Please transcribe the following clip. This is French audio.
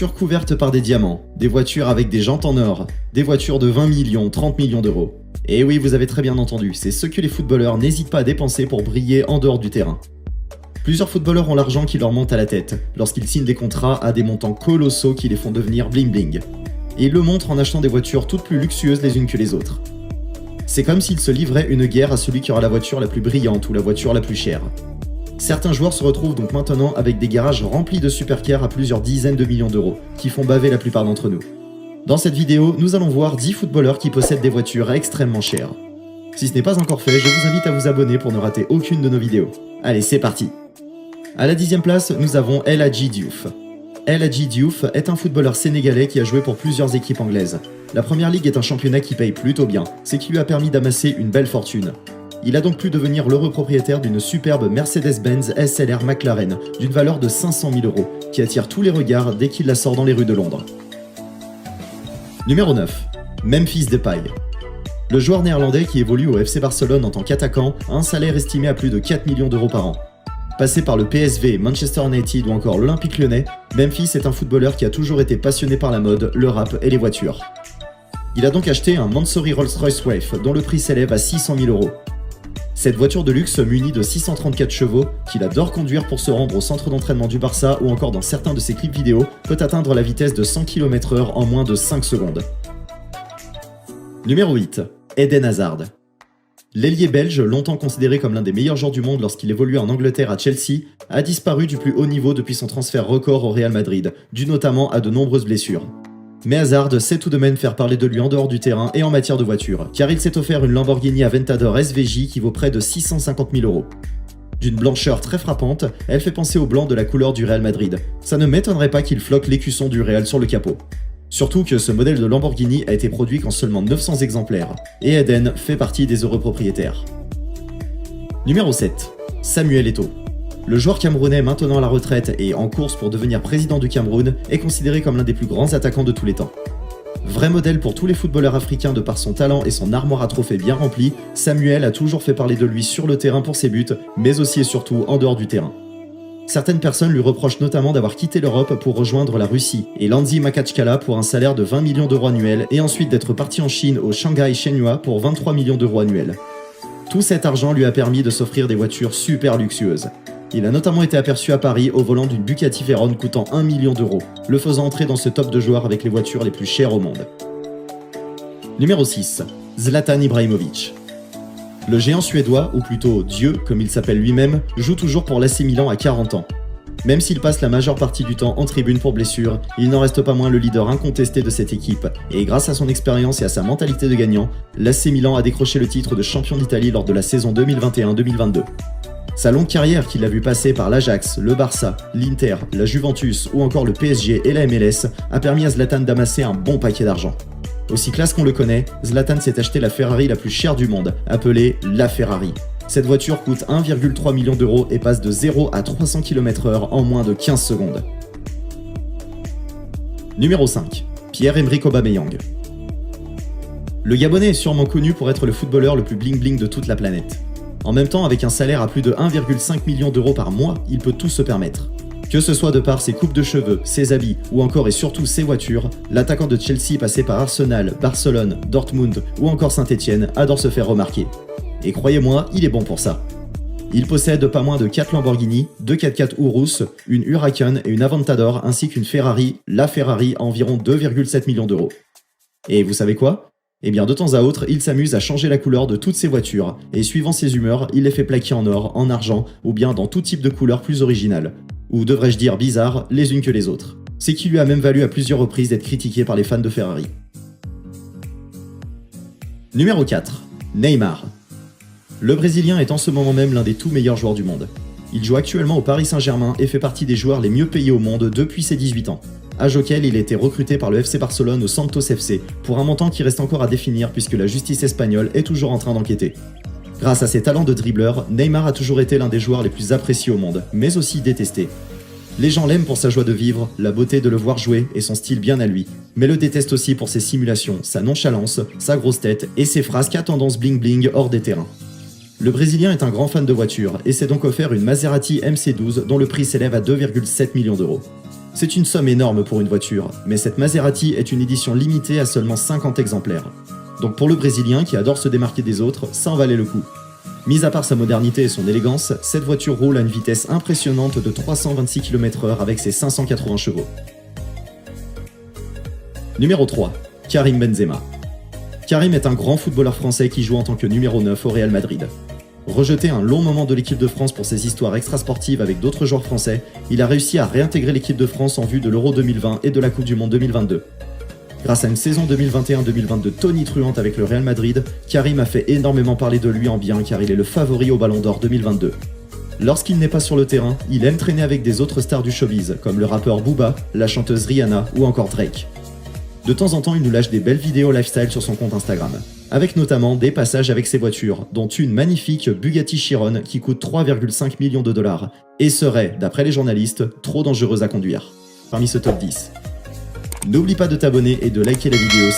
voitures couvertes par des diamants, des voitures avec des jantes en or, des voitures de 20 millions, 30 millions d'euros. Et oui, vous avez très bien entendu, c'est ce que les footballeurs n'hésitent pas à dépenser pour briller en dehors du terrain. Plusieurs footballeurs ont l'argent qui leur monte à la tête, lorsqu'ils signent des contrats à des montants colossaux qui les font devenir bling bling. Et ils le montrent en achetant des voitures toutes plus luxueuses les unes que les autres. C'est comme s'ils se livraient une guerre à celui qui aura la voiture la plus brillante ou la voiture la plus chère. Certains joueurs se retrouvent donc maintenant avec des garages remplis de supercars à plusieurs dizaines de millions d'euros, qui font baver la plupart d'entre nous. Dans cette vidéo, nous allons voir 10 footballeurs qui possèdent des voitures extrêmement chères. Si ce n'est pas encore fait, je vous invite à vous abonner pour ne rater aucune de nos vidéos. Allez, c'est parti! À la 10e place, nous avons El Hadji Diouf. El Hadji Diouf est un footballeur sénégalais qui a joué pour plusieurs équipes anglaises. La première ligue est un championnat qui paye plutôt bien, ce qui lui a permis d'amasser une belle fortune. Il a donc pu devenir l'heureux propriétaire d'une superbe Mercedes-Benz SLR McLaren d'une valeur de 500 000 €, qui attire tous les regards dès qu'il la sort dans les rues de Londres. Numéro 9. Memphis Depay. Le joueur néerlandais qui évolue au FC Barcelone en tant qu'attaquant a un salaire estimé à plus de 4 millions d'euros par an. Passé par le PSV, Manchester United ou encore l'Olympique Lyonnais, Memphis est un footballeur qui a toujours été passionné par la mode, le rap et les voitures. Il a donc acheté un Mansory Rolls-Royce Wraith dont le prix s'élève à 600 000 €. Cette voiture de luxe munie de 634 chevaux, qu'il adore conduire pour se rendre au centre d'entraînement du Barça ou encore dans certains de ses clips vidéo, peut atteindre la vitesse de 100 km/h en moins de 5 secondes. Numéro 8. Eden Hazard. L'ailier belge, longtemps considéré comme l'un des meilleurs joueurs du monde lorsqu'il évoluait en Angleterre à Chelsea, a disparu du plus haut niveau depuis son transfert record au Real Madrid, dû notamment à de nombreuses blessures. Mais Hazard sait tout de même faire parler de lui en dehors du terrain et en matière de voiture, car il s'est offert une Lamborghini Aventador SVJ qui vaut près de 650 000 €. D'une blancheur très frappante, elle fait penser au blanc de la couleur du Real Madrid. Ça ne m'étonnerait pas qu'il floque l'écusson du Real sur le capot. Surtout que ce modèle de Lamborghini a été produit qu'en seulement 900 exemplaires, et Eden fait partie des heureux propriétaires. Numéro 7. Samuel Eto'o. Le joueur camerounais maintenant à la retraite et en course pour devenir président du Cameroun est considéré comme l'un des plus grands attaquants de tous les temps. Vrai modèle pour tous les footballeurs africains de par son talent et son armoire à trophées bien remplie, Samuel a toujours fait parler de lui sur le terrain pour ses buts, mais aussi et surtout en dehors du terrain. Certaines personnes lui reprochent notamment d'avoir quitté l'Europe pour rejoindre la Russie et Landzi Makhatchkala pour un salaire de 20 millions d'euros annuels et ensuite d'être parti en Chine au Shanghai Shenhua pour 23 millions d'euros annuels. Tout cet argent lui a permis de s'offrir des voitures super luxueuses. Il a notamment été aperçu à Paris au volant d'une Bugatti Veyron coûtant 1 million d'euros, le faisant entrer dans ce top de joueurs avec les voitures les plus chères au monde. Numéro 6. Zlatan Ibrahimovic. Le géant suédois, ou plutôt Dieu comme il s'appelle lui-même, joue toujours pour l'AC Milan à 40 ans. Même s'il passe la majeure partie du temps en tribune pour blessure, il n'en reste pas moins le leader incontesté de cette équipe, et grâce à son expérience et à sa mentalité de gagnant, l'AC Milan a décroché le titre de champion d'Italie lors de la saison 2021-2022. Sa longue carrière qu'il a vu passer par l'Ajax, le Barça, l'Inter, la Juventus ou encore le PSG et la MLS a permis à Zlatan d'amasser un bon paquet d'argent. Aussi classe qu'on le connaît, Zlatan s'est acheté la Ferrari la plus chère du monde, appelée la Ferrari. Cette voiture coûte 1,3 million d'euros et passe de 0 à 300 km/h en moins de 15 secondes. Numéro 5. Pierre-Emerick Aubameyang. Le Gabonais est sûrement connu pour être le footballeur le plus bling-bling de toute la planète. En même temps, avec un salaire à plus de 1,5 million d'euros par mois, il peut tout se permettre. Que ce soit de par ses coupes de cheveux, ses habits ou encore et surtout ses voitures, l'attaquant de Chelsea passé par Arsenal, Barcelone, Dortmund ou encore Saint-Etienne adore se faire remarquer. Et croyez-moi, il est bon pour ça. Il possède pas moins de 4 Lamborghini, 2 4x4 Urus, une Huracan et une Aventador ainsi qu'une Ferrari, la Ferrari à environ 2,7 millions d'euros. Et vous savez quoi ? Eh bien de temps à autre, il s'amuse à changer la couleur de toutes ses voitures, et suivant ses humeurs, il les fait plaquer en or, en argent, ou bien dans tout type de couleurs plus originales. Ou devrais-je dire bizarres, les unes que les autres. C'est qui lui a même valu à plusieurs reprises d'être critiqué par les fans de Ferrari. Numéro 4. Neymar. Le Brésilien est en ce moment même l'un des tout meilleurs joueurs du monde. Il joue actuellement au Paris Saint-Germain et fait partie des joueurs les mieux payés au monde depuis ses 18 ans. Âge auquel il a été recruté par le FC Barcelone au Santos FC, pour un montant qui reste encore à définir puisque la justice espagnole est toujours en train d'enquêter. Grâce à ses talents de dribbleur, Neymar a toujours été l'un des joueurs les plus appréciés au monde, mais aussi détesté. Les gens l'aiment pour sa joie de vivre, la beauté de le voir jouer et son style bien à lui, mais le détestent aussi pour ses simulations, sa nonchalance, sa grosse tête et ses frasques à tendance bling-bling hors des terrains. Le Brésilien est un grand fan de voitures et s'est donc offert une Maserati MC12 dont le prix s'élève à 2,7 millions d'euros. C'est une somme énorme pour une voiture, mais cette Maserati est une édition limitée à seulement 50 exemplaires. Donc pour le Brésilien qui adore se démarquer des autres, ça en valait le coup. Mis à part sa modernité et son élégance, cette voiture roule à une vitesse impressionnante de 326 km/h avec ses 580 chevaux. Numéro 3. Karim Benzema. Karim est un grand footballeur français qui joue en tant que numéro 9 au Real Madrid. Rejeté un long moment de l'équipe de France pour ses histoires extrasportives avec d'autres joueurs français, il a réussi à réintégrer l'équipe de France en vue de l'Euro 2020 et de la Coupe du Monde 2022. Grâce à une saison 2021-2022 tonitruante avec le Real Madrid, Karim a fait énormément parler de lui en bien car il est le favori au Ballon d'Or 2022. Lorsqu'il n'est pas sur le terrain, il aime traîner avec des autres stars du showbiz, comme le rappeur Booba, la chanteuse Rihanna ou encore Drake. De temps en temps, il nous lâche des belles vidéos lifestyle sur son compte Instagram, avec notamment des passages avec ses voitures, dont une magnifique Bugatti Chiron qui coûte 3,5 millions de dollars, et serait, d'après les journalistes, trop dangereuse à conduire. Parmi ce top 10. N'oublie pas de t'abonner et de liker la vidéo